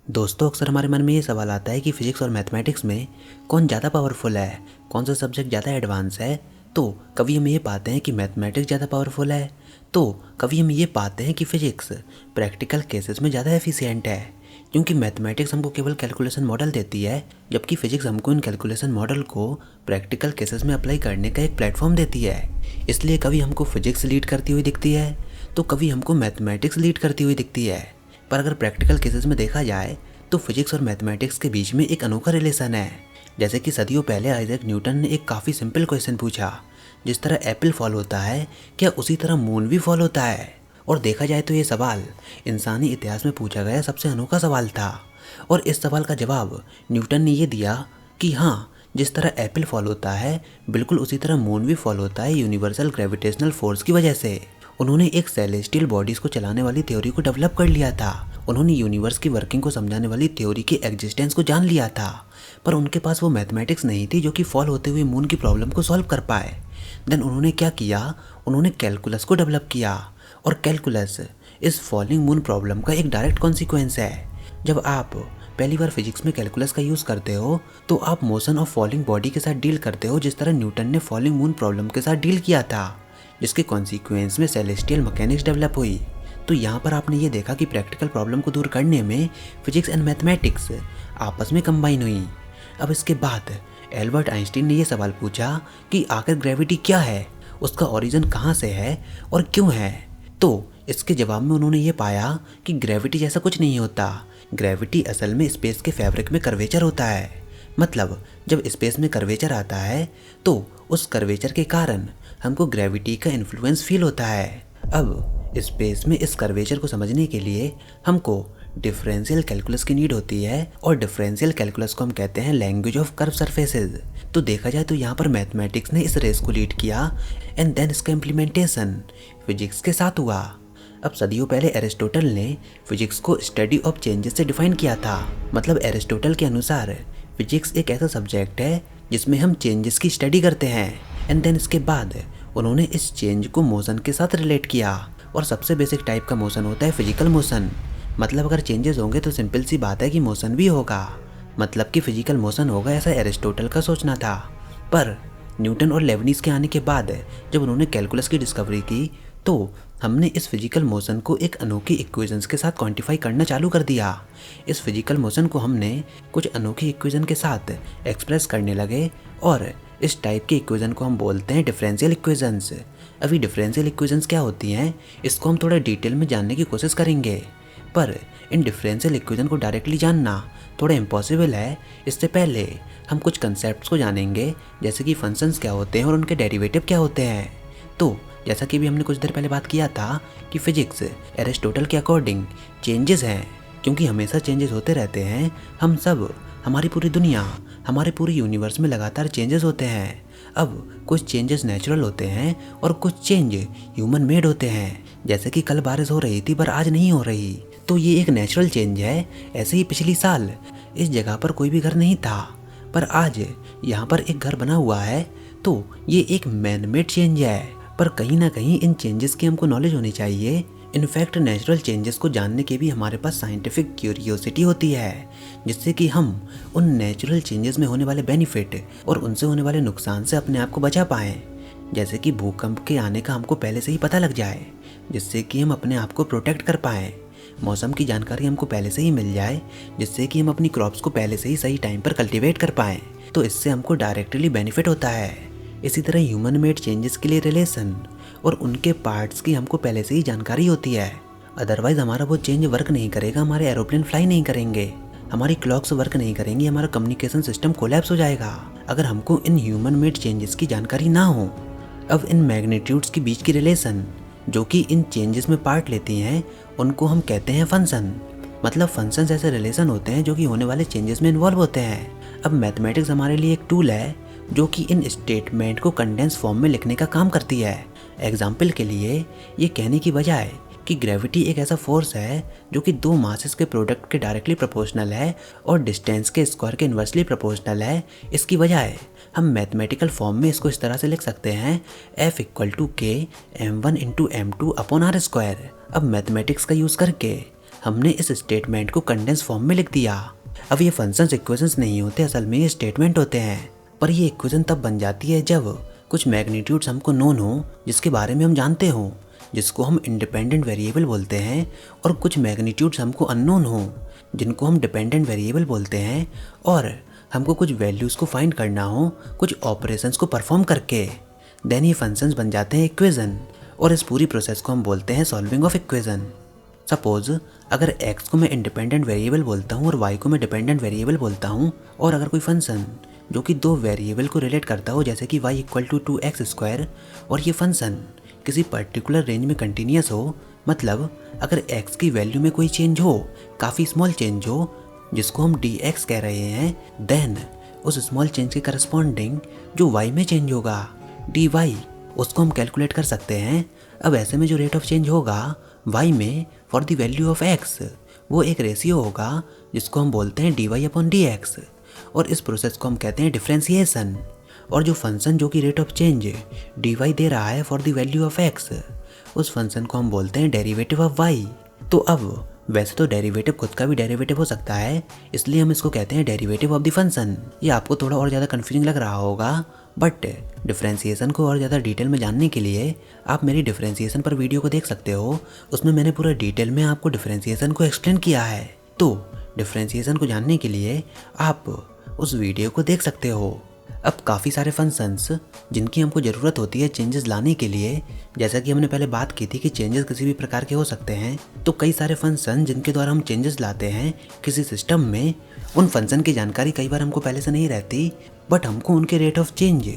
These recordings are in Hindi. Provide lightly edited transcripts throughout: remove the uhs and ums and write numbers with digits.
दोस्तों, अक्सर हमारे मन में ये सवाल आता है कि फिजिक्स और मैथमेटिक्स में कौन ज़्यादा पावरफुल है, कौन सा सब्जेक्ट ज़्यादा एडवांस है। तो कभी हम ये पाते हैं कि मैथमेटिक्स ज़्यादा पावरफुल है, तो कभी हम ये पाते हैं कि फिजिक्स प्रैक्टिकल केसेस में ज़्यादा एफिशिएंट है। क्योंकि मैथमेटिक्स हमको केवल कैलकुलेशन मॉडल देती है, जबकि फिजिक्स हमको इन कैलकुलेशन मॉडल को प्रैक्टिकल केसेस में अप्लाई करने का एक प्लेटफॉर्म देती है। इसलिए कभी हमको फिजिक्स लीड करती हुई दिखती है, तो कभी हमको मैथमेटिक्स लीड करती हुई दिखती है। पर अगर प्रैक्टिकल केसेस में देखा जाए तो फिजिक्स और मैथमेटिक्स के बीच में एक अनोखा रिलेशन है। जैसे कि सदियों पहले आइजैक न्यूटन ने एक काफ़ी सिंपल क्वेश्चन पूछा, जिस तरह एप्पल फॉल होता है क्या उसी तरह मून भी फॉल होता है। और देखा जाए तो ये सवाल इंसानी इतिहास में पूछा गया सबसे अनोखा सवाल था। और इस सवाल का जवाब न्यूटन ने ये दिया कि हाँ, जिस तरह एप्पल फॉल होता है बिल्कुल उसी तरह मून भी फॉल होता है यूनिवर्सल ग्रेविटेशनल फोर्स की वजह से। उन्होंने एक सेलेस्टियल बॉडीज को चलाने वाली थ्योरी को डेवलप कर लिया था। उन्होंने यूनिवर्स की वर्किंग को समझाने वाली थ्योरी की एग्जिस्टेंस को जान लिया था, पर उनके पास वो मैथमेटिक्स नहीं थी जो कि फॉल होते हुए मून की प्रॉब्लम को सॉल्व कर पाए। देन उन्होंने क्या किया, उन्होंने कैलकुलस को डेवलप किया। और कैलकुलस इस फॉलिंग मून प्रॉब्लम का एक डायरेक्ट कॉन्सिक्वेंस है। जब आप पहली बार फिजिक्स में कैलकुलस का यूज़ करते हो तो आप मोशन ऑफ फॉलिंग बॉडी के साथ डील करते हो, जिस तरह न्यूटन ने फॉलिंग मून प्रॉब्लम के साथ डील किया था, जिसके कॉन्सिक्वेंस में सेलेस्टियल मैकेनिक्स डेवलप हुई। तो यहाँ पर आपने ये देखा कि प्रैक्टिकल प्रॉब्लम को दूर करने में फिजिक्स एंड मैथमेटिक्स आपस में कंबाइन हुई। अब इसके बाद एल्बर्ट आइंस्टीन ने ये सवाल पूछा कि आखिर ग्रेविटी क्या है, उसका ओरिजिन कहाँ से है और क्यों है। तो इसके जवाब में उन्होंने ये पाया कि ग्रेविटी जैसा कुछ नहीं होता। ग्रेविटी असल में स्पेस के फैब्रिक में कर्वेचर होता है। मतलब जब स्पेस में कर्वेचर आता है तो उस कर्वेचर के कारण हमको ग्रेविटी का इन्फ्लुएंस फील होता है। अब स्पेस में इस कर्वेचर को समझने के लिए हमको डिफरेंशियल कैलकुलस की नीड होती है, और डिफरेंशियल कैलकुलस को हम कहते हैं लैंग्वेज ऑफ कर्व सरफेसेस। तो देखा जाए तो यहाँ पर मैथमेटिक्स ने इस रेस को लीड किया एंड देन इसका इम्प्लीमेंटेशन फिजिक्स के साथ हुआ। अब सदियों पहले एरिस्टोटल ने फिजिक्स को स्टडी ऑफ चेंजेस से डिफाइन किया था। मतलब एरिस्टोटल के अनुसार फिजिक्स एक ऐसा सब्जेक्ट है जिसमें हम चेंजेस की स्टडी करते हैं। एंड देन इसके बाद उन्होंने इस चेंज को मोशन के साथ रिलेट किया, और सबसे बेसिक टाइप का मोशन होता है फिजिकल मोशन। मतलब अगर चेंजेस होंगे तो सिंपल सी बात है कि मोशन भी होगा, मतलब कि फिजिकल मोशन होगा, ऐसा एरिस्टोटल का सोचना था। पर न्यूटन और लेबनीज के आने के बाद जब उन्होंने कैलकुलस की डिस्कवरी की तो हमने इस फिजिकल मोशन को एक अनोखी इक्वेशंस के साथ क्वांटिफाई करना चालू कर दिया। इस फिजिकल मोशन को हमने कुछ अनोखी इक्वेशन के साथ एक्सप्रेस करने लगे, और इस टाइप के इक्वेशन को हम बोलते हैं डिफरेंशियल इक्वेशंस। अभी डिफरेंशियल इक्वेशंस क्या होती हैं इसको हम थोड़ा डिटेल में जानने की कोशिश करेंगे, पर इन डिफरेंशियल इक्वेशन को डायरेक्टली जानना थोड़ा इम्पॉसिबल है। इससे पहले हम कुछ कंसेप्ट्स को जानेंगे, जैसे कि फंक्शंस क्या होते हैं और उनके डेरिवेटिव क्या होते हैं। तो जैसा कि भी हमने कुछ देर पहले बात किया था कि फिजिक्स एरिस्टोटल के अकॉर्डिंग चेंजेस हैं, क्योंकि हमेशा चेंजेस होते रहते हैं। हम सब, हमारी पूरी दुनिया, हमारे पूरे यूनिवर्स में लगातार चेंजेस होते हैं। अब कुछ चेंजेस नेचुरल होते हैं और कुछ चेंज ह्यूमन मेड होते हैं। जैसे कि कल बारिश हो रही थी पर आज नहीं हो रही, तो ये एक नेचुरल चेंज है। ऐसे ही पिछली साल इस जगह पर कोई भी घर नहीं था, पर आज यहाँ पर एक घर बना हुआ है, तो ये एक मैन मेड चेंज है। पर कहीं ना कहीं इन चेंजेस की हमको नॉलेज होनी चाहिए। इनफैक्ट नेचुरल चेंजेस को जानने के भी हमारे पास साइंटिफिक क्यूरियोसिटी होती है, जिससे कि हम उन नेचुरल चेंजेस में होने वाले बेनिफिट और उनसे होने वाले नुकसान से अपने आप को बचा पाएँ। जैसे कि भूकंप के आने का हमको पहले से ही पता लग जाए, जिससे कि हम अपने आप को प्रोटेक्ट कर पाएँ। मौसम की जानकारी हमको पहले से ही मिल जाए, जिससे कि हम अपनी क्रॉप्स को पहले से ही सही टाइम पर कल्टीवेट कर पाएँ, तो इससे हमको डायरेक्टली बेनिफिट होता है। इसी तरह ह्यूमन मेड चेंजेस के लिए रिलेशन और उनके पार्ट्स की हमको पहले से ही जानकारी होती है। अदरवाइज हमारा वो चेंज वर्क नहीं करेगा, हमारे एरोप्लेन फ्लाई नहीं करेंगे, हमारी क्लॉक्स वर्क नहीं करेंगी, हमारा कम्युनिकेशन सिस्टम कोलैप्स हो जाएगा अगर हमको इन ह्यूमन मेड चेंजेस की जानकारी ना हो। अब इन मैग्नीट्यूड्स के बीच की रिलेशन जो कि इन चेंजेस में पार्ट लेती हैं उनको हम कहते हैं फंक्शन। मतलब फंक्शंस ऐसे रिलेशन होते हैं जो कि होने वाले चेंजेस में इन्वॉल्व होते हैं। अब मैथमेटिक्स हमारे लिए एक टूल है जो कि इन स्टेटमेंट को कंडेंस फॉर्म में लिखने का काम करती है। एग्जाम्पल के लिए ये कहने की बजाय कि ग्रेविटी एक ऐसा फोर्स है जो कि दो मासेस के प्रोडक्ट के डायरेक्टली प्रोपोर्शनल है और डिस्टेंस के स्क्वायर के इन्वर्सली प्रोपोर्शनल है, इसकी बजाय हम मैथमेटिकल फॉर्म में इसको इस तरह से लिख सकते हैं F = K m1 × m2 / r²। अब मैथमेटिक्स का यूज़ करके हमने इस स्टेटमेंट को कंडेंस फॉर्म में लिख दिया। अब ये फंक्शंस इक्वेशंस नहीं होते, असल में ये स्टेटमेंट होते हैं। पर ये इक्वेशन तब बन जाती है जब कुछ मैग्नीट्यूड्स हमको नोन हो, जिसके बारे में हम जानते हो, जिसको हम इंडिपेंडेंट वेरिएबल बोलते हैं, और कुछ मैग्नीट्यूड्स हमको अननोन हो, जिनको हम डिपेंडेंट वेरिएबल बोलते हैं, और हमको कुछ वैल्यूज़ को फाइंड करना हो कुछ ऑपरेशंस को परफॉर्म करके। देन ये फंक्शंस बन जाते हैं इक्वेशन, और इस पूरी प्रोसेस को हम बोलते हैं सॉल्विंग ऑफ इक्वेशन। सपोज अगर x को मैं इंडिपेंडेंट वेरिएबल बोलता हूँ और y को मैं डिपेंडेंट वेरिएबल बोलता हूँ, और अगर कोई फंक्शन जो कि दो वेरिएबल को रिलेट करता हो, जैसे कि y इक्वल टू 2x², और ये फंक्शन किसी पर्टिकुलर रेंज में कंटिन्यूस हो, मतलब अगर x की वैल्यू में कोई चेंज हो, काफ़ी स्मॉल चेंज हो, जिसको हम dx कह रहे हैं, देन उस स्मॉल चेंज के करस्पॉन्डिंग जो y में चेंज होगा dy, उसको हम कैलकुलेट कर सकते हैं। अब ऐसे में जो रेट ऑफ चेंज होगा y में for the value of x, वो एक रेशियो होगा जिसको हम बोलते हैं dy/dx, और इस प्रोसेस को हम कहते हैं डिफरेंशिएशन। और जो फंक्शन जो कि रेट ऑफ चेंज dy दे रहा है for the value of x, उस फंक्शन को हम बोलते हैं डेरिवेटिव ऑफ y। तो अब वैसे तो डेरिवेटिव खुद का भी डेरिवेटिव हो सकता है, इसलिए हम इसको कहते हैं डेरिवेटिव ऑफ द फंक्शन। ये आपको थोड़ा और ज़्यादा कन्फ्यूजिंग लग रहा होगा, बट डिफरेंशिएशन को और ज़्यादा डिटेल में जानने के लिए आप मेरी डिफरेंशिएशन पर वीडियो को देख सकते हो। उसमें मैंने पूरा डिटेल में आपको डिफरेंशिएशन को एक्सप्लेन किया है। तो डिफरेंशिएशन को जानने के लिए आप उस वीडियो को देख सकते हो। अब काफ़ी सारे फंक्शंस जिनकी हमको ज़रूरत होती है चेंजेस लाने के लिए, जैसा कि हमने पहले बात की थी कि चेंजेस किसी भी प्रकार के हो सकते हैं, तो कई सारे फंक्शन जिनके द्वारा हम चेंजेस लाते हैं किसी सिस्टम में, उन फंक्शन की जानकारी कई बार हमको पहले से नहीं रहती, बट हमको उनके रेट ऑफ चेंज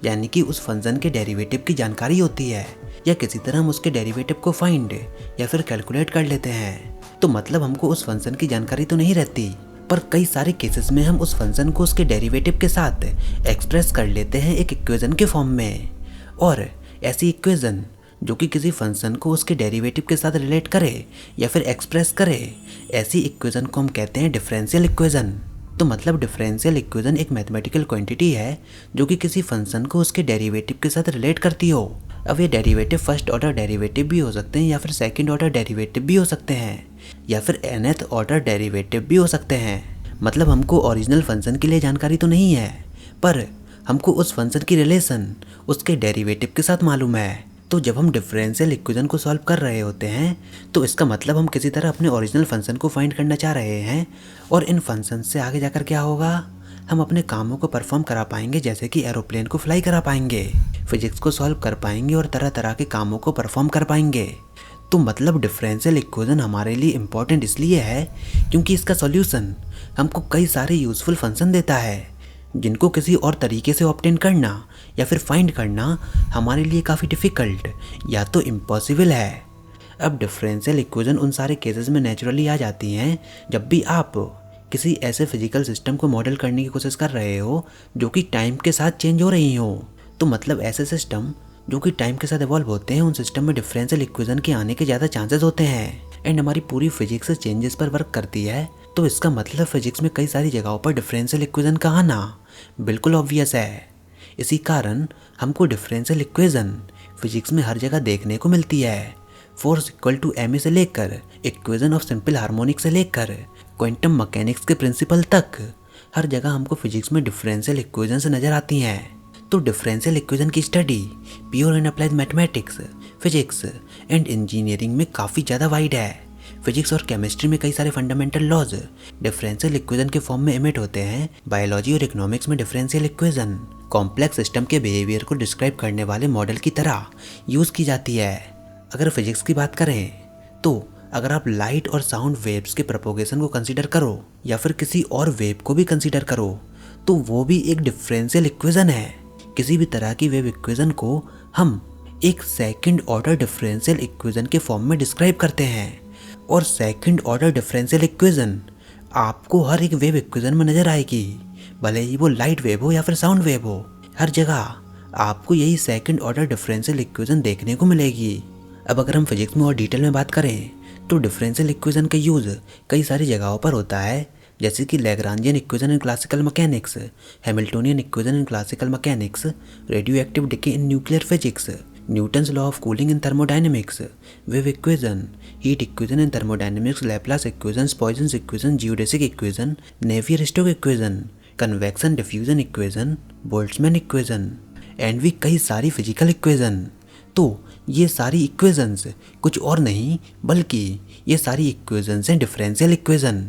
यानी कि उस फंक्शन के डेरिवेटिव की जानकारी होती है, या किसी तरह हम उसके डेरिवेटिव को फाइंड या फिर कैलकुलेट कर लेते हैं। तो मतलब हमको उस फंक्शन की जानकारी तो नहीं रहती, पर कई सारे केसेस में हम उस फंक्शन को उसके डेरिवेटिव के साथ एक्सप्रेस कर लेते हैं एक इक्वेशन के फॉर्म में। और ऐसी इक्वेशन जो कि किसी फंक्शन को उसके डेरिवेटिव के साथ रिलेट करे या फिर एक्सप्रेस करे, ऐसी इक्वेशन को हम कहते हैं डिफरेंशियल इक्वेशन। तो मतलब डिफरेंशियल इक्वेशन एक मैथमेटिकल क्वांटिटी है जो कि किसी फंक्शन को उसके डेरिवेटिव के साथ रिलेट करती हो। अब ये डेरिवेटिव फर्स्ट ऑर्डर डेरिवेटिव भी हो सकते हैं, या फिर सेकंड ऑर्डर डेरिवेटिव भी हो सकते हैं, या फिर nth ऑर्डर डेरिवेटिव भी हो सकते हैं। मतलब हमको ओरिजिनल फंक्शन के लिए जानकारी तो नहीं है, पर हमको उस फंक्शन की रिलेशन उसके डेरिवेटिव के साथ मालूम है। तो जब हम डिफरेंशियल इक्वेशन को सॉल्व कर रहे होते हैं, तो इसका मतलब हम किसी तरह अपने ओरिजिनल फंक्शन को फाइंड करना चाह रहे हैं, और इन फंक्शन से आगे जाकर क्या होगा, हम अपने कामों को परफॉर्म करा पाएंगे, जैसे कि एरोप्लेन को फ्लाई करा पाएंगे, फिजिक्स को सॉल्व कर पाएंगे, और तरह तरह के कामों को परफॉर्म कर पाएंगे। तो मतलब डिफरेंशियल इक्वेशन हमारे लिए इम्पॉर्टेंट इसलिए है क्योंकि इसका सॉल्यूशन हमको कई सारे यूज़फुल फंक्शन देता है, जिनको किसी और तरीके से ऑब्टेन करना या फिर फाइंड करना हमारे लिए काफ़ी डिफ़िकल्ट या तो इम्पॉसिबल है। अब डिफरेंशियल इक्वेशन उन सारे केसेस में नेचुरली आ जाती हैं जब भी आप किसी ऐसे फिजिकल सिस्टम को मॉडल करने की कोशिश कर रहे हो जो कि टाइम के साथ चेंज हो रही हो। तो मतलब ऐसे सिस्टम जो कि टाइम के साथ इवॉल्व होते हैं, उन सिस्टम में डिफरेंशियल इक्वेशन के आने के ज़्यादा चांसेस होते हैं। एंड हमारी पूरी फिजिक्स चेंजेस पर वर्क करती है, तो इसका मतलब फिजिक्स में कई सारी जगहों पर डिफरेंशियल इक्वेशन का आना बिल्कुल ऑब्वियस है। इसी कारण हमको डिफरेंशियल इक्वेशन फिजिक्स में हर जगह देखने को मिलती है। फोर्स इक्वल टू ma से लेकर इक्वेशन ऑफ सिंपल हार्मोनिक से लेकर क्वांटम मैकेनिक्स के प्रिंसिपल तक, हर जगह हमको फिजिक्स में डिफरेंशियल इक्वेशन से नजर आती हैं। तो डिफरेंशियल इक्वेशन की study pure and applied mathematics, physics and engineering में काफ़ी ज़्यादा वाइड है। फिजिक्स और केमिस्ट्री में कई सारे फंडामेंटल लॉज डिफरेंशियल इक्वेशन के फॉर्म में एमिट होते हैं। बायोलॉजी और इकोनॉमिक्स में डिफरेंशियल इक्वेशन कॉम्प्लेक्स सिस्टम के बिहेवियर को डिस्क्राइब करने वाले मॉडल की तरह यूज़ की जाती है। अगर फिजिक्स की बात करें तो अगर आप लाइट और साउंड वेव्स के प्रोपोगेशन को कंसीडर करो या फिर किसी और वेव को भी कंसीडर करो, तो वो भी एक डिफरेंशियल इक्वेशन है। किसी भी तरह की वेव इक्वेशन को हम एक सेकंड ऑर्डर डिफरेंशियल इक्वेशन के फॉर्म में डिस्क्राइब करते हैं, और सेकंड ऑर्डर डिफरेंशियल इक्वेशन आपको हर एक वेव इक्वेशन में नजर आएगी, भले ही वो लाइट वेव हो या फिर साउंड वेव हो। हर जगह आपको यही सेकंड ऑर्डर डिफरेंशियल इक्वेशन देखने को मिलेगी। अब अगर हम फिजिक्स में और डिटेल में बात करें तो डिफरेंशियल इक्वेशन का यूज़ कई सारी जगहों पर होता है, जैसे कि Lagrangian equation in classical mechanics, Hamiltonian equation in classical mechanics, radio active decay in nuclear physics, Newton's law of cooling in thermodynamics, wave equation, heat equation and thermodynamics, Laplace equation, Poisson's equation, geodesic equation, Navier Stokes equation, convection diffusion equation, Boltzmann equation and भी कई सारी फिजिकल इक्वेशन। तो ये सारी इक्वेशंस कुछ और नहीं बल्कि ये सारी इक्वेशंस हैं डिफरेंशियल इक्वेशन,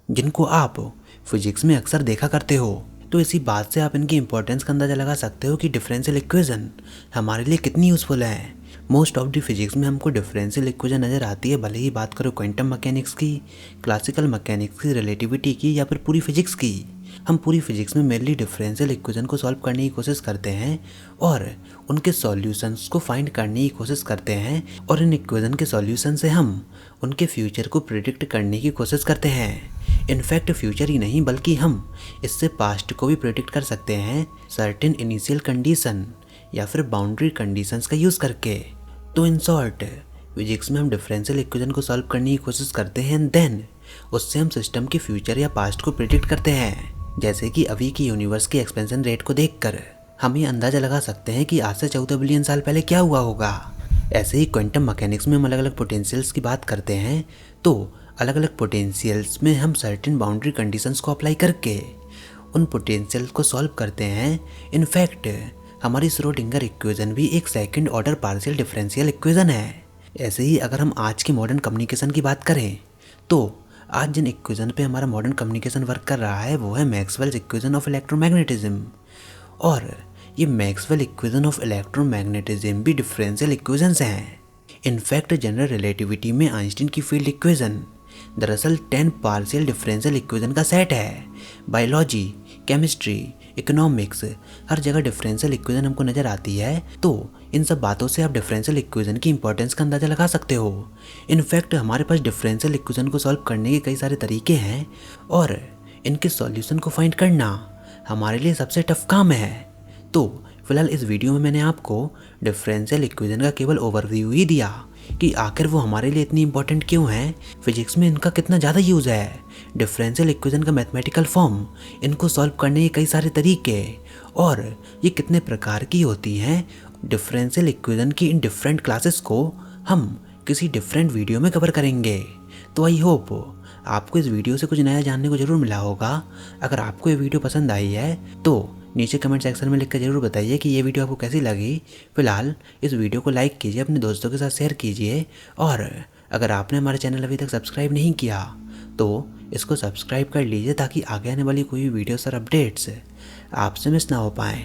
जिनको आप फिजिक्स में अक्सर देखा करते हो। तो इसी बात से आप इनकी इंपॉर्टेंस का अंदाज़ा लगा सकते हो कि डिफरेंशियल इक्वेशन हमारे लिए कितनी यूज़फुल है। मोस्ट ऑफ द फिजिक्स में हमको डिफरेंशियल इक्वेशन नज़र आती है, भले ही बात करो क्वांटम मैकेनिक्स की, क्लासिकल मैकेनिक्स की, रिलेटिविटी की या फिर पूरी फिजिक्स की। हम पूरी फिजिक्स में मेनली डिफरेंशियल इक्वेशन को सॉल्व करने की कोशिश करते हैं और उनके सॉल्यूशंस को फाइंड करने की कोशिश करते हैं, और इन इक्वेशन के सॉल्यूशन से हम उनके फ्यूचर को प्रिडिक्ट करने की कोशिश करते हैं। इनफैक्ट फ्यूचर ही नहीं बल्कि हम इससे पास्ट को भी प्रिडिक्ट कर सकते हैं सर्टेन इनिशियल कंडीशन या फिर बाउंड्री कंडीशंस का यूज़ करके। तो इन शॉर्ट फिजिक्स में हम डिफरेंशियल इक्वेशन को सॉल्व करने की कोशिश करते हैं एंड देन उससे हम सिस्टम के फ्यूचर या पास्ट को प्रिडिक्ट करते हैं। जैसे कि अभी की यूनिवर्स की एक्सपेंशन रेट को देखकर हम ये अंदाज़ा लगा सकते हैं कि आज से 14 बिलियन साल पहले क्या हुआ होगा। ऐसे ही क्वांटम मैकेनिक्स में हम अलग अलग पोटेंशियल्स की बात करते हैं, तो अलग अलग पोटेंशियल्स में हम सर्टेन बाउंड्री कंडीशंस को अप्लाई करके उन पोटेंशियल्स को सॉल्व करते हैं। इनफैक्ट हमारी श्रोडिंगर इक्वेशन भी एक second order partial differential equation है। ऐसे ही अगर हम आज की मॉडर्न कम्युनिकेशन की बात करें तो आज जिन इक्वेशन पे हमारा मॉडर्न कम्युनिकेशन वर्क कर रहा है वो है मैक्सवेल्स इक्वेशन ऑफ इलेक्ट्रोमैग्नेटिज्म, और ये मैक्सवेल इक्वेशन ऑफ इलेक्ट्रोमैग्नेटिज्म भी डिफरेंशियल इक्वेशंस हैं। इनफैक्ट जनरल रिलेटिविटी में आइंस्टीन की फील्ड इक्वेशन दरअसल 10 पार्शियल डिफरेंशियल इक्वेशन का सेट है। बायोलॉजी, केमिस्ट्री, इकोनॉमिक्स हर जगह डिफरेंशियल इक्वेशन हमको नज़र आती है। तो इन सब बातों से आप डिफरेंशियल इक्वेशन की इंपॉर्टेंस का अंदाज़ा लगा सकते हो। इनफैक्ट हमारे पास डिफरेंशियल इक्वेशन को सॉल्व करने के कई सारे तरीके हैं और इनके सॉल्यूशन को फाइंड करना हमारे लिए सबसे टफ काम है। तो फिलहाल इस वीडियो में मैंने आपको डिफरेंशियल इक्वेशन का केवल ओवरव्यू ही दिया कि आखिर वो हमारे लिए इतनी इंपॉर्टेंट क्यों है, फिजिक्स में इनका कितना ज़्यादा यूज़ है, डिफरेंशियल इक्वेशन का मैथमेटिकल फॉर्म, इनको सॉल्व करने के कई सारे तरीके और ये कितने प्रकार की होती हैं। डिफरेंशियल इक्वेशन की इन डिफरेंट क्लासेस को हम किसी डिफरेंट वीडियो में कवर करेंगे। तो आई होप आपको इस वीडियो से कुछ नया जानने को ज़रूर मिला होगा। अगर आपको ये वीडियो पसंद आई है तो नीचे कमेंट सेक्शन में लिखकर ज़रूर बताइए कि ये वीडियो आपको कैसी लगी। फिलहाल इस वीडियो को लाइक कीजिए, अपने दोस्तों के साथ शेयर कीजिए, और अगर आपने हमारे चैनल अभी तक सब्सक्राइब नहीं किया तो इसको सब्सक्राइब कर लीजिए ताकि आगे आने वाली कोई भी वीडियोस और अपडेट्स आपसे मिस ना हो पाएँ।